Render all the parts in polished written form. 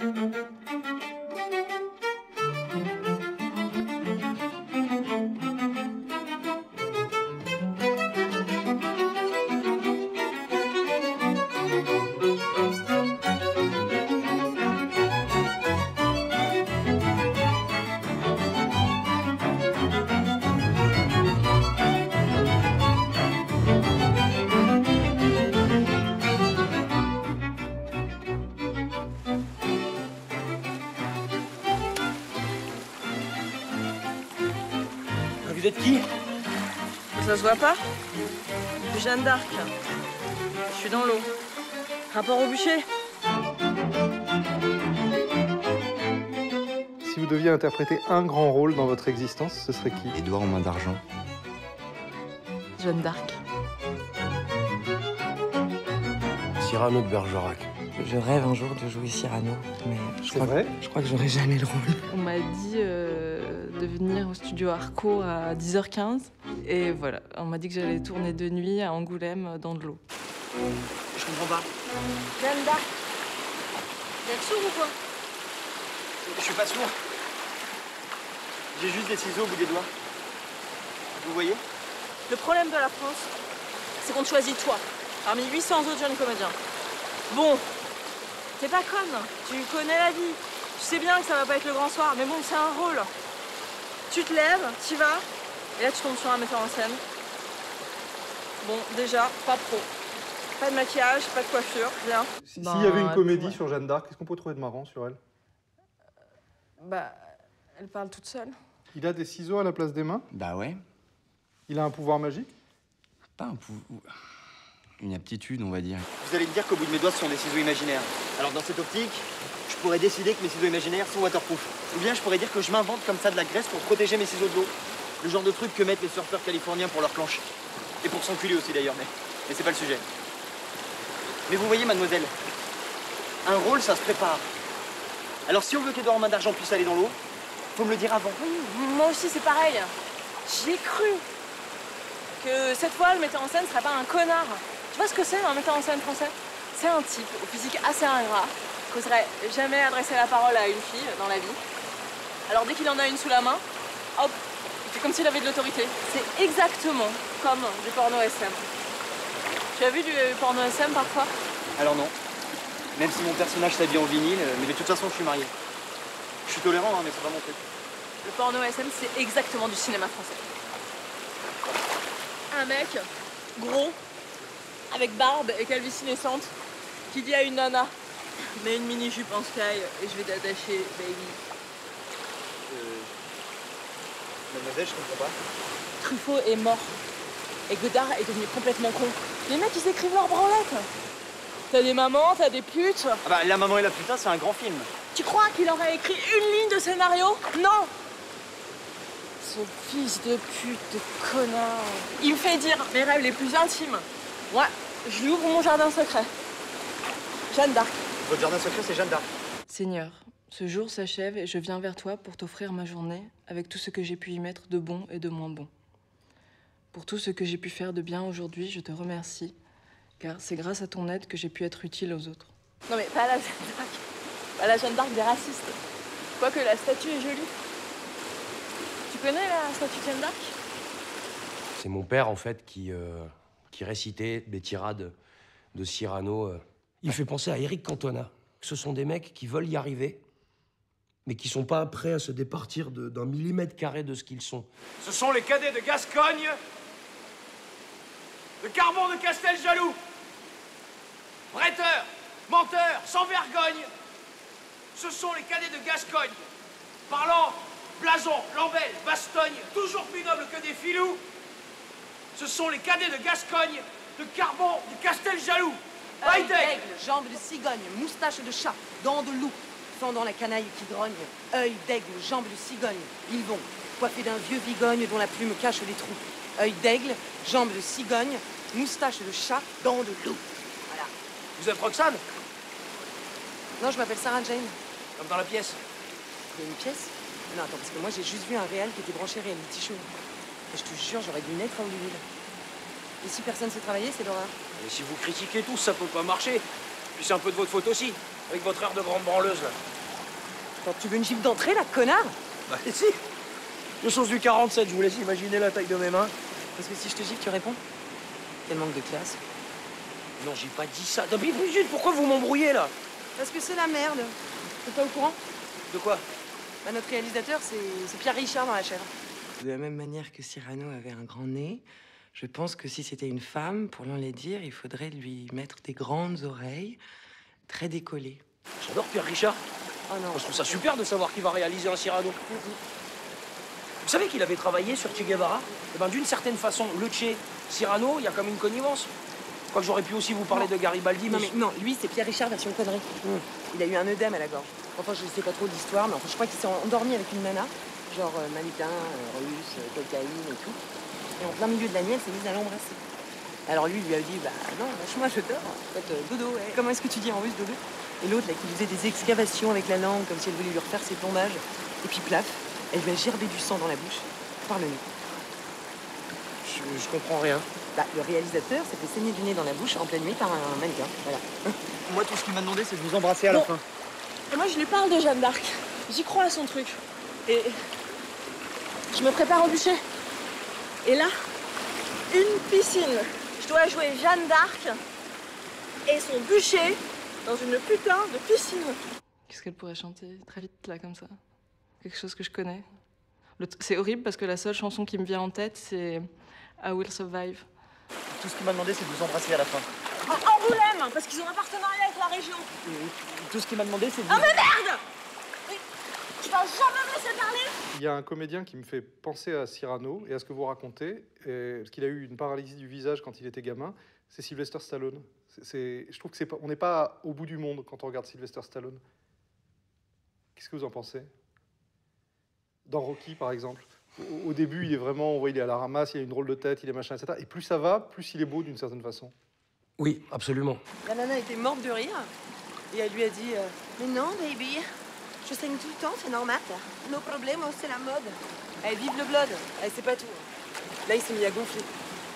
Vous êtes qui? Ça se voit pas? Je suis Jeanne d'Arc. Je suis dans l'eau. Rapport au bûcher? Si vous deviez interpréter un grand rôle dans votre existence, ce serait qui? Édouard aux mains d'argent. Jeanne d'Arc. Cyrano de Bergerac. Je rêve un jour de jouer Cyrano, mais je crois que j'aurai jamais le rôle. On m'a dit de venir au studio Arco à 10h15. Et voilà, on m'a dit que j'allais tourner de nuit à Angoulême dans de l'eau. Je comprends pas. Jeanne d'Arc. Vous êtes sourd ou quoi? Je suis pas sourd. J'ai juste des ciseaux au bout des doigts. Vous voyez? Le problème de la France, c'est qu'on te choisit toi, parmi 800 autres jeunes comédiens. Bon, t'es pas conne, tu connais la vie. Tu sais bien que ça va pas être le grand soir, mais bon, c'est un rôle. Tu te lèves, t'y vas, et là tu tombes sur un metteur en scène. Bon, déjà, pas pro. Pas de maquillage, pas de coiffure, rien. S'il y avait une comédie sur Jeanne d'Arc, qu'est-ce qu'on peut trouver de marrant sur elle? Bah, elle parle toute seule. Il a des ciseaux à la place des mains? Bah ouais. Il a un pouvoir magique? Pas un pouvoir. Une aptitude, on va dire. Vous allez me dire qu'au bout de mes doigts, ce sont des ciseaux imaginaires. Alors dans cette optique, je pourrais décider que mes ciseaux imaginaires sont waterproof. Ou bien je pourrais dire que je m'invente comme ça de la graisse pour protéger mes ciseaux de l'eau. Le genre de truc que mettent les surfeurs californiens pour leur planche. Et pour s'enculer aussi d'ailleurs, mais c'est pas le sujet. Mais vous voyez, mademoiselle, un rôle, ça se prépare. Alors si on veut qu'Édouard aux mains d'argent puisse aller dans l'eau, faut me le dire avant. Oui, moi aussi c'est pareil. J'y ai cru. Que cette fois, le metteur en scène serait pas un connard. Tu vois ce que c'est un metteur en scène français? C'est un type au physique assez ingrat, qui n'oserait jamais adresser la parole à une fille dans la vie. Alors dès qu'il en a une sous la main, hop, il fait comme s'il avait de l'autorité. C'est exactement comme du porno SM. Tu as vu du porno SM parfois? Alors non. Même si mon personnage s'habille en vinyle, mais de toute façon je suis marié. Je suis tolérant, hein, mais c'est pas mon truc. Le porno SM, c'est exactement du cinéma français. Un mec, gros, avec barbe et calvitie naissante, qui dit à une nana, mets une mini-jupe en sky et je vais t'attacher, baby. Mademoiselle, je comprends pas. Truffaut est mort. Et Godard est devenu complètement con. Les mecs, ils écrivent leur branlette. T'as des mamans, t'as des putes. Ah bah, La maman et la putain, c'est un grand film. Tu crois qu'il aurait écrit une ligne de scénario? Non. Ce fils de pute, de connard. Il me fait dire mes rêves les plus intimes. Ouais, je lui ouvre mon jardin secret. Jeanne d'Arc. Votre jardin secret, c'est Jeanne d'Arc. Seigneur, ce jour s'achève et je viens vers toi pour t'offrir ma journée avec tout ce que j'ai pu y mettre de bon et de moins bon. Pour tout ce que j'ai pu faire de bien aujourd'hui, je te remercie, car c'est grâce à ton aide que j'ai pu être utile aux autres. Non mais pas la Jeanne d'Arc. Pas la Jeanne d'Arc des racistes. Quoique la statue est jolie. Tu connais la statue de Jeanne d'Arc? C'est mon père, en fait, qui récitait des tirades de Cyrano. Il fait penser à Éric Cantona. Ce sont des mecs qui veulent y arriver, mais qui sont pas prêts à se départir d'un millimètre carré de ce qu'ils sont. Ce sont les cadets de Gascogne, de Carbon de Casteljaloux, breteurs, menteurs, sans vergogne. Ce sont les cadets de Gascogne, parlant blason, lambelle, bastogne, toujours plus nobles que des filous. Ce sont les cadets de Gascogne, de Carbon, de Casteljaloux. Œil d'aigle, jambes de cigogne, moustache de chat, dents de loup, fendant la canaille qui grogne. Œil d'aigle, jambes de cigogne, ils vont, coiffés d'un vieux vigogne dont la plume cache les trous. Œil d'aigle, jambes de cigogne, moustache de chat, dents de loup. Voilà. Vous êtes Roxane? Non, je m'appelle Sarah Jane. Comme dans la pièce. Il y a une pièce? Non, attends, parce que moi j'ai juste vu un réel qui était branché reality show. Et je te jure, j'aurais dû naître à Hollywood. Ici, personne sait travailler, c'est l'horreur. Et si vous critiquez tous, ça peut pas marcher. Puis c'est un peu de votre faute aussi. Avec votre air de grande branleuse, là. Attends, tu veux une gifle d'entrée, là, connard? Bah, si. Je sauce du 47, je vous laisse imaginer la taille de mes mains. Parce que si je te gifle, tu réponds? Quel manque de classe. Non, j'ai pas dit ça. Depuis Brigitte, pourquoi vous m'embrouillez, là? Parce que c'est la merde. T'es pas au courant? De quoi? Bah, notre réalisateur, c'est Pierre Richard dans La Chèvre. De la même manière que Cyrano avait un grand nez, je pense que si c'était une femme, pour l'enlaidir, il faudrait lui mettre des grandes oreilles, très décollées. J'adore Pierre Richard. Oh non. Je trouve ça super de savoir qu'il va réaliser un Cyrano. Vous savez qu'il avait travaillé sur Che Guevara? Eh ben, d'une certaine façon, le Che, Cyrano, il y a comme une connivence. Quoique j'aurais pu aussi vous parler de Garibaldi, mais... Non, lui, c'est Pierre Richard version connerie. Il a eu un œdème à la gorge. Enfin, je sais pas trop l'histoire, mais enfin, je crois qu'il s'est endormi avec une nana, genre mannequin, russe, cocaïne et tout. Et en plein milieu de la nuit, elle s'est mise à l'embrasser. Alors lui, il lui a dit, bah non, lâche-moi, je dors. En fait, dodo, ouais. Comment est-ce que tu dis en russe, dodo? Et l'autre, là, qui faisait des excavations avec la langue, comme si elle voulait lui refaire ses plombages. Et puis, plaf, elle lui a gerbé du sang dans la bouche, par le nez. Je comprends rien. Bah, le réalisateur s'est fait saigner du nez dans la bouche en pleine nuit par un mannequin, voilà. Moi, tout ce qu'il m'a demandé, c'est de vous embrasser à la fin. Et moi, je lui parle de Jeanne d'Arc. J'y crois à son truc. Et je me prépare au bûcher. Et là, une piscine. Je dois jouer Jeanne d'Arc et son bûcher dans une putain de piscine. Qu'est-ce qu'elle pourrait chanter très vite, là, comme ça? Quelque chose que je connais. C'est horrible parce que la seule chanson qui me vient en tête, c'est I Will Survive. Tout ce qu'il m'a demandé, c'est de vous embrasser à la fin. Angoulême, parce qu'ils ont un partenariat avec la région. Tout ce qu'il m'a demandé, c'est de Ah vous... mais merde! Tu vas jamais me laisser parler? Il y a un comédien qui me fait penser à Cyrano et à ce que vous racontez, parce qu'il a eu une paralysie du visage quand il était gamin, c'est Sylvester Stallone. Je trouve que on n'est pas au bout du monde quand on regarde Sylvester Stallone. Qu'est-ce que vous en pensez? Dans Rocky, par exemple. Au début, il est vraiment, on voit, il est à la ramasse, il a une drôle de tête, il est machin, etc. Et plus ça va, plus il est beau d'une certaine façon. Oui, absolument. La nana était morte de rire. Et elle lui a dit mais non, baby, je saigne tout le temps, c'est normal. No problème, c'est la mode. Elle vive le blood. Elle sait pas tout. Là, il s'est mis à gonfler.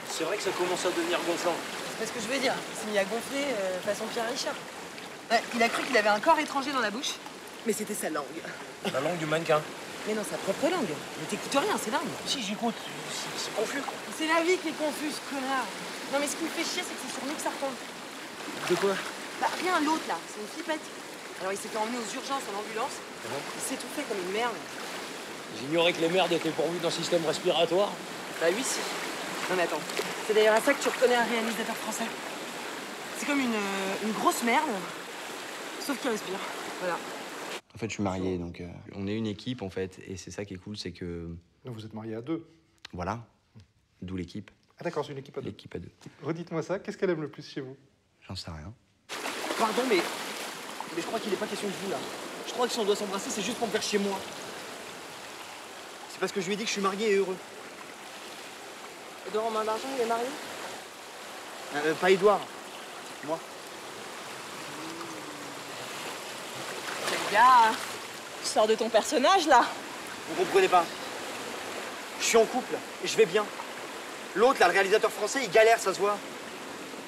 C'est vrai que ça commence à devenir gonflant. C'est ce que je veux dire. Il s'est mis à gonfler façon Pierre Richard. Il a cru qu'il avait un corps étranger dans la bouche, mais c'était sa langue. La langue du mannequin. Mais non, sa propre langue. Mais t'écoutes rien, c'est dingue. Si, j'écoute. C'est confus. C'est la vie qui est confuse, connard. Non, mais ce qui me fait chier, c'est que c'est sur nous que ça retombe. De quoi? Bah, rien, l'autre, là. C'est une flippette. Alors, il s'est fait emmener aux urgences en ambulance. Il s'est tout fait comme une merde. J'ignorais que les merdes étaient pourvues d'un système respiratoire. Bah oui, si. Non, mais attends. C'est d'ailleurs à ça que tu reconnais un réalisateur français. C'est comme une grosse merde, sauf qu'il respire. Voilà. En fait, je suis marié, donc on est une équipe, en fait. Et c'est ça qui est cool, c'est que... Donc vous êtes mariés à deux. Voilà. D'où l'équipe. Ah d'accord, c'est une équipe à deux. L'équipe à deux. Redites-moi ça, qu'est-ce qu'elle aime le plus chez vous? J'en sais rien. Pardon, mais je crois qu'il n'est pas question de vous, là. Je crois que si on doit s'embrasser, c'est juste pour me faire chez moi. C'est parce que je lui ai dit que je suis marié et heureux. Edouard Romain d'Argent, il est marié? Pas Edouard. Moi. Quel gars! Tu sors de ton personnage, là. Vous comprenez pas. Je suis en couple et je vais bien. L'autre, là, le réalisateur français, il galère, ça se voit.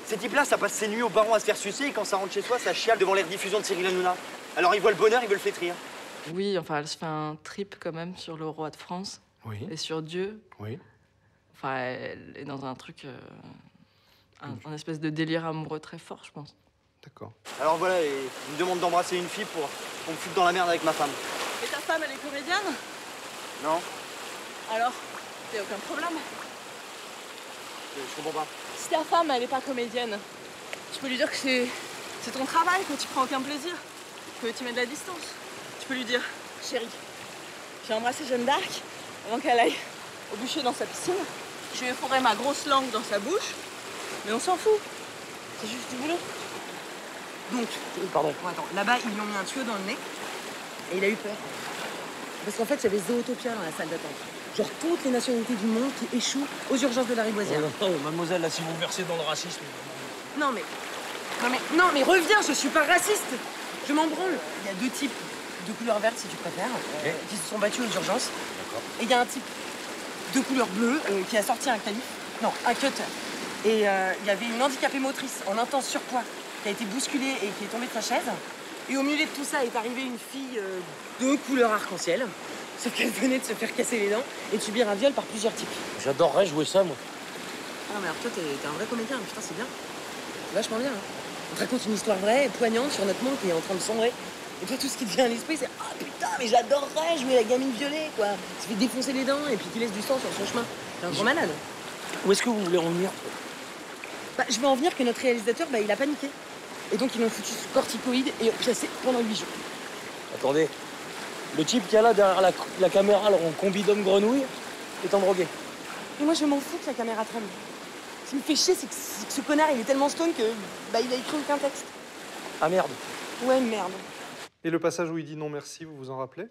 Ces types-là, ça passe ses nuits au baron à se faire sucer et quand ça rentre chez soi, ça chiale devant les rediffusions de Cyril Hanouna. Alors ils voient le bonheur, ils veulent flétrir. Oui, enfin, elle se fait un trip quand même sur le roi de France. Oui. Et sur Dieu. Oui. Enfin, elle est dans un truc... un espèce de délire amoureux très fort, je pense. D'accord. Alors voilà, et il me demande d'embrasser une fille pour me foutre dans la merde avec ma femme. Et ta femme, elle est comédienne? Non? Alors, t'as aucun problème. Je comprends pas. Si ta femme, elle est pas comédienne, tu peux lui dire que c'est ton travail, que tu prends aucun plaisir, que tu mets de la distance. Tu peux lui dire, chérie, j'ai embrassé Jeanne d'Arc avant qu'elle aille au bûcher dans sa piscine. Je lui ai fourré ma grosse langue dans sa bouche, mais on s'en fout. C'est juste du boulot. Donc, Pardon. bon, attends, là-bas, ils lui ont mis un tuyau dans le nez et il a eu peur. Parce qu'en fait, il y avait Zootopia dans la salle d'attente. Genre toutes les nationalités du monde qui échouent aux urgences de la Riboisière. Oh, mademoiselle, là, si vous versez dans le racisme... Non mais reviens, je suis pas raciste. Je m'en branle. Il y a deux types de couleur verte, si tu préfères, qui se sont battus aux urgences. Et il y a un type de couleur bleue qui a sorti un canif, non, un cutter. Et il y avait une handicapée motrice en intense surpoids qui a été bousculée et qui est tombée de sa chaise. Et au milieu de tout ça est arrivée une fille de couleur arc-en-ciel. Sauf qu'elle venait de se faire casser les dents et de subir un viol par plusieurs types. J'adorerais jouer ça, moi. Ah, mais alors toi, t'es un vrai comédien, putain, c'est bien. C'est vachement bien. Hein. On te raconte une histoire vraie et poignante sur notre monde qui est en train de sombrer. Et toi, tout ce qui te vient à l'esprit, c'est ah putain, mais j'adorerais jouer la gamine violée, quoi. Qui se fait défoncer les dents et puis qui laisse du sang sur son chemin. C'est un grand malade. Où est-ce que vous voulez en venir? Bah, je veux en venir que notre réalisateur, bah, il a paniqué. Et donc, ils m'ont foutu sous corticoïdes et opiacé pendant 8 jours. Attendez. Le type qui est là derrière la caméra, alors en combi d'homme grenouille, est en drogué. Et moi, je m'en fous que la caméra tremble. Ce qui me fait chier, c'est que ce connard, il est tellement stone que bah, il a écrit aucun texte. Ah merde. Ouais, merde. Et le passage où il dit non merci, vous vous en rappelez?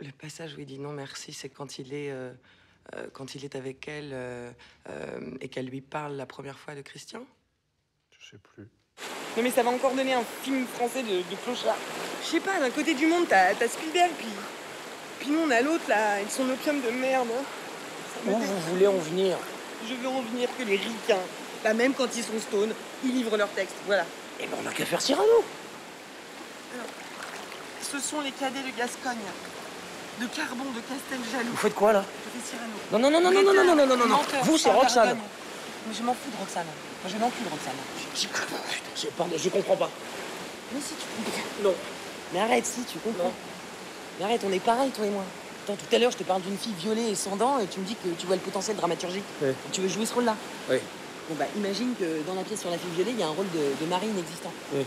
Le passage où il dit non merci, c'est quand il est avec elle et qu'elle lui parle la première fois de Christian. Je sais plus. Non mais ça va encore donner un film français de clochard. Je sais pas, d'un côté du monde, t'as Spielberg, puis nous on a l'autre là, avec son opium de merde. Où vous voulez en venir? Je veux en venir que les ricains, là même quand ils sont stone, ils livrent leur texte, voilà. Eh ben on n'a qu'à faire Cyrano. Alors, ce sont les cadets de Gascogne, de Carbon, de Casteljaloux. Vous faites quoi là? Je fais Cyrano. Non, non, non, non, non, non, non, non, non, non, non. Menteur, Vous, c'est sans Roxane. vergogne. Mais je m'en fous de Roxane. Moi, je n'en plus de Roxane. Pardon, je comprends pas. Mais si, tu comprends. Non. Mais arrête, si, tu comprends. Mais arrête, on est pareil, toi et moi. Attends, tout à l'heure, je te parle d'une fille violée et sans dents, et tu me dis que tu vois le potentiel dramaturgique. Ouais. Et tu veux jouer ce rôle-là. Oui. Bon, bah, imagine que dans la pièce sur la fille violée, il y a un rôle de mari inexistant. Oui.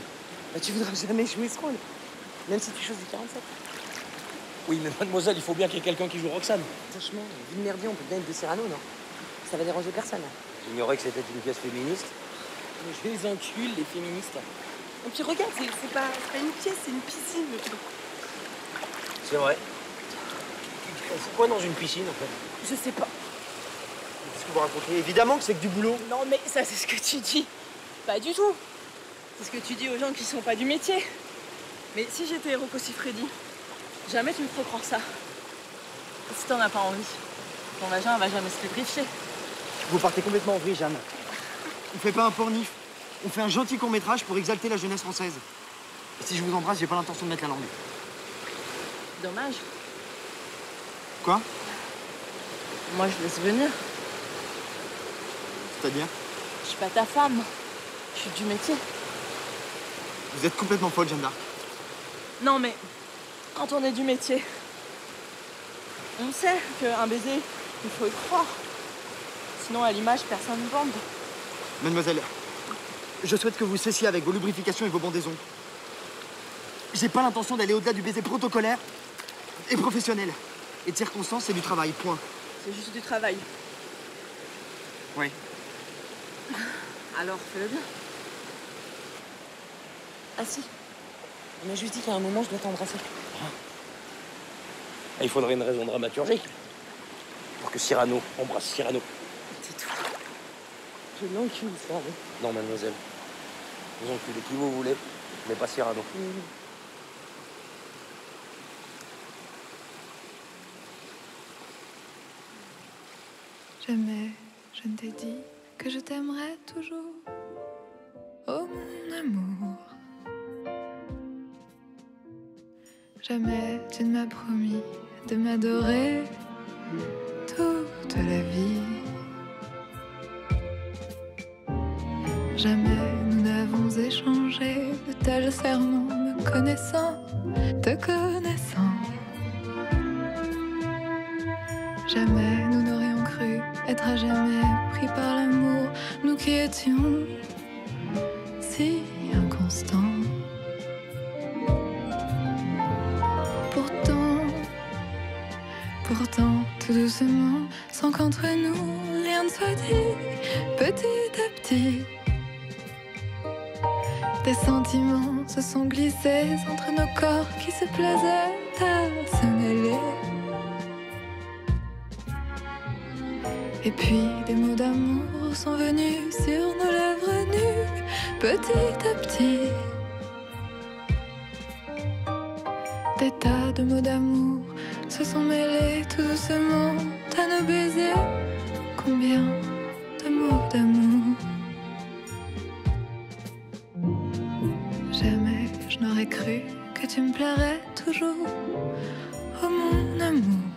Bah, tu voudras jamais jouer ce rôle. Même si tu choisis 47. Oui, mais mademoiselle, il faut bien qu'il y ait quelqu'un qui joue Roxane. Franchement, vu le merdier, on peut bien être de Cyrano, non? Ça va déranger personne. J'ignorais que c'était une pièce féministe. Mais je les encule, les féministes. Et puis regarde, c'est pas une pièce, c'est une piscine, le truc. C'est vrai. C'est quoi dans une piscine, en fait? Je sais pas. Qu'est-ce que vous racontez? Évidemment que c'est que du boulot. Non, mais ça, c'est ce que tu dis. Pas du tout. C'est ce que tu dis aux gens qui sont pas du métier. Mais si j'étais Rocco Siffredi, jamais tu me ferais croire ça. Et si t'en as pas envie, ton vagin va jamais se lubrifier. Vous partez complètement en vrille, Jeanne. On fait pas un pornif. On fait un gentil court-métrage pour exalter la jeunesse française. Et si je vous embrasse, j'ai pas l'intention de mettre la langue. Dommage. Quoi? Moi, je laisse venir. C'est-à-dire? Je suis pas ta femme. Je suis du métier. Vous êtes complètement folle, Jeanne d'Arc. Non, mais quand on est du métier, on sait qu'un baiser, il faut y croire. Sinon, à l'image, personne ne bande. Mademoiselle, je souhaite que vous cessiez avec vos lubrifications et vos bandaisons. J'ai pas l'intention d'aller au-delà du baiser protocolaire et professionnel. Et de circonstance, c'est du travail, point. C'est juste du travail. Oui. Alors, fais-le bien. Ah si. On m'a juste dit qu'à un moment, je dois t'embrasser. Il faudrait une raison dramaturgique pour que Cyrano embrasse Cyrano. Tais-toi. Je l'encule, ça. Non, mademoiselle. Vous enculez qui vous voulez, mais pas Cyrano. Jamais je ne t'ai dit que je t'aimerais toujours. Oh mon amour. Jamais tu ne m'as promis de m'adorer toute la vie. Jamais nous n'avons échangé de tels serments, me connaissant, te connaissant. Jamais nous n'aurions cru être à jamais pris par l'amour, nous qui étions si inconstants. Pourtant, tout doucement, sans qu'entre nous rien ne soit dit, petit à petit, des sentiments se sont glissés entre nos corps qui se plaisaient à se mêler. Et puis des mots d'amour sont venus sur nos lèvres nues, petit à petit. Des tas de mots d'amour se sont mêlés tout doucement à nos baisers. Combien de mots d'amour. jamais je n'aurais cru que tu me plairais toujours. Oh mon amour,